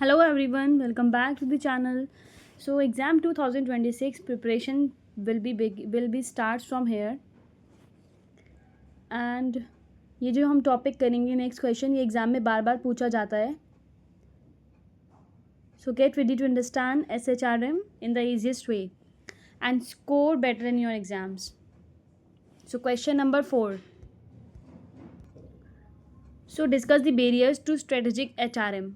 Hello everyone, welcome back to the channel. So exam 2026 preparation will be starts from here and ये जो हम topic करेंगे next question ये exam में बार बार पूछा जाता है. So get ready to understand SHRM in the easiest way and score better in your exams. So question number 4. So discuss the barriers to strategic HRM.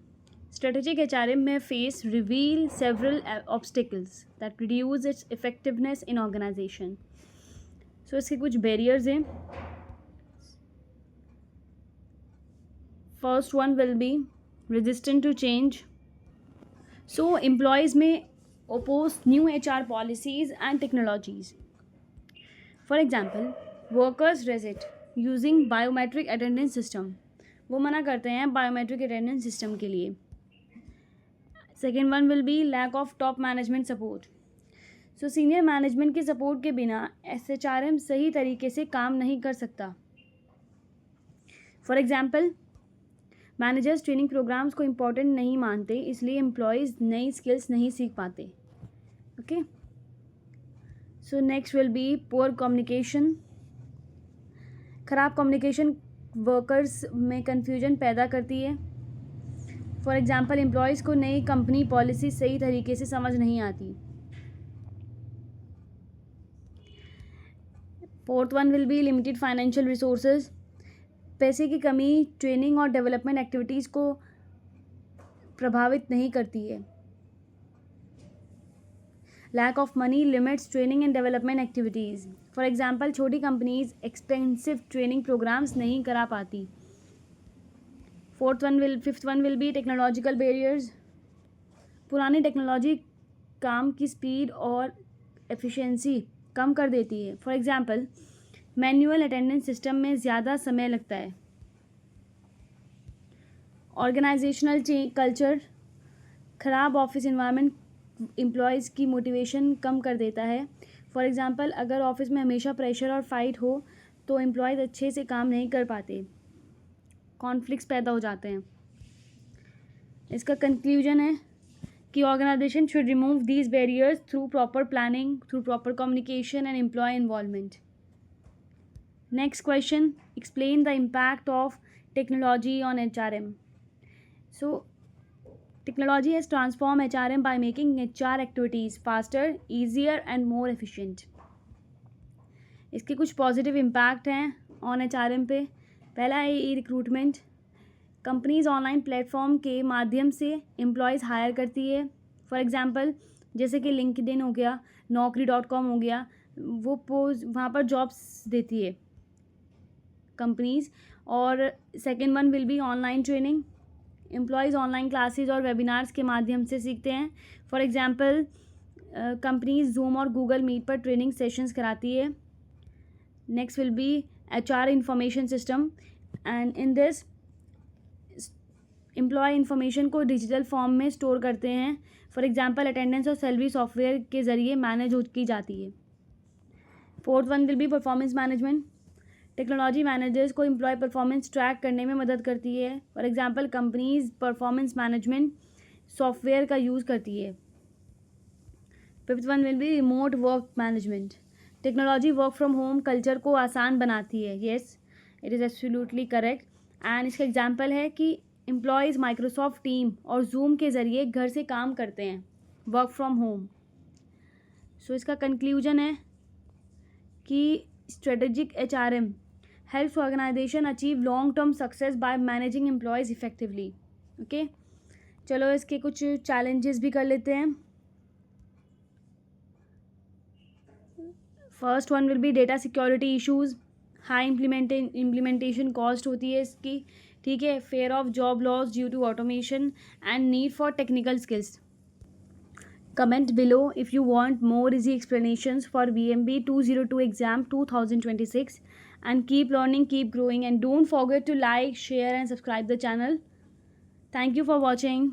Strategic HRM may face reveal several obstacles that reduce its effectiveness in organization. So इसके कुछ barriers हैं. First one will be resistant to change. So employees may oppose new HR policies and technologies. For example, workers resist using biometric attendance system. वो मना करते हैं biometric attendance system के लिए. Second one will be lack of top management support. So senior management के support के बिना SHRM सही तरीके से काम नहीं कर सकता. For example, managers training programs को इम्पोर्टेंट नहीं मानते, इसलिए एम्प्लॉयज़ नई स्किल्स नहीं सीख पाते. Okay. So next will be poor communication. ख़राब कम्युनिकेशन वर्कर्स में कन्फ्यूजन पैदा करती है. फॉर एग्जाम्पल, एम्प्लॉयज़ को नई कंपनी पॉलिसी सही तरीके से समझ नहीं आती. Fourth one will B limited financial resources. पैसे की कमी ट्रेनिंग और डेवलपमेंट एक्टिविटीज़ को प्रभावित नहीं करती है. Lack of money limits training and development activities. For example, छोटी कंपनीज एक्सपेंसिव ट्रेनिंग प्रोग्राम्स नहीं करा पाती. Fifth one will be technological barriers. पुरानी टेक्नोलॉजी काम की स्पीड और एफिशिएंसी कम कर देती है. फॉर एग्जाम्पल, मैनुअल अटेंडेंस सिस्टम में ज़्यादा समय लगता है. Organisational culture. ख़राब ऑफिस इन्वायरमेंट एम्प्लॉयज़ की मोटिवेशन कम कर देता है. फॉर एग्जांपल, अगर ऑफिस में हमेशा प्रेशर और फाइट हो तो एम्प्लॉयज़ अच्छे से काम नहीं कर पाते, कॉन्फ्लिक्ट्स पैदा हो जाते हैं. इसका कंक्लूजन है कि organisation should remove these barriers through proper planning, through proper communication and employee involvement. Next question, explain the impact of technology on HRM. So technology has transformed HRM by making HR activities faster, easier and more efficient. इसके कुछ positive impact हैं on HRM पे. पहला है ई recruitment. Companies online platform के माध्यम से employees higher करती है. फॉर एग्जांपल, जैसे कि लिंक्डइन हो गया, naukri.com हो गया, वो वहाँ पर जॉब्स देती है कंपनीज. और second one will be online training. Employees online classes और वेबिनार्स के माध्यम से सीखते हैं. फॉर एग्जांपल, कंपनीज जूम और गूगल मीट पर ट्रेनिंग सेशंस कराती है. Next will be HR information system. And in this employee information को डिजिटल फॉर्म में स्टोर करते हैं. फॉर एग्जांपल, अटेंडेंस और सैलरी सॉफ्टवेयर के ज़रिए मैनेज की जाती है. Fourth one will be performance management. Technology managers को एम्प्लॉय परफॉर्मेंस ट्रैक करने में मदद करती है. For example, companies performance management software का यूज़ करती है. Fifth one will be remote work management. Technology work from home culture को आसान बनाती है. Yes, it is absolutely correct. And इसका एग्जांपल है कि एम्प्लॉयज़ माइक्रोसॉफ्ट टीम और जूम के ज़रिए घर से काम करते हैं, वर्क फ्रॉम होम. सो इसका कंक्लूजन है कि strategic HRM helps organization achieve long term success by managing employees effectively. Okay, चलो इसके कुछ challenges भी कर लेते हैं. First one will be data security issues. High implementation cost होती है इसकी. ठीक है. Fear of job loss due to automation and need for technical skills. Comment below if you want more easy explanations for VMB 202 exam 2026 and keep learning, keep growing, and don't forget to like, share and subscribe the channel. Thank you for watching.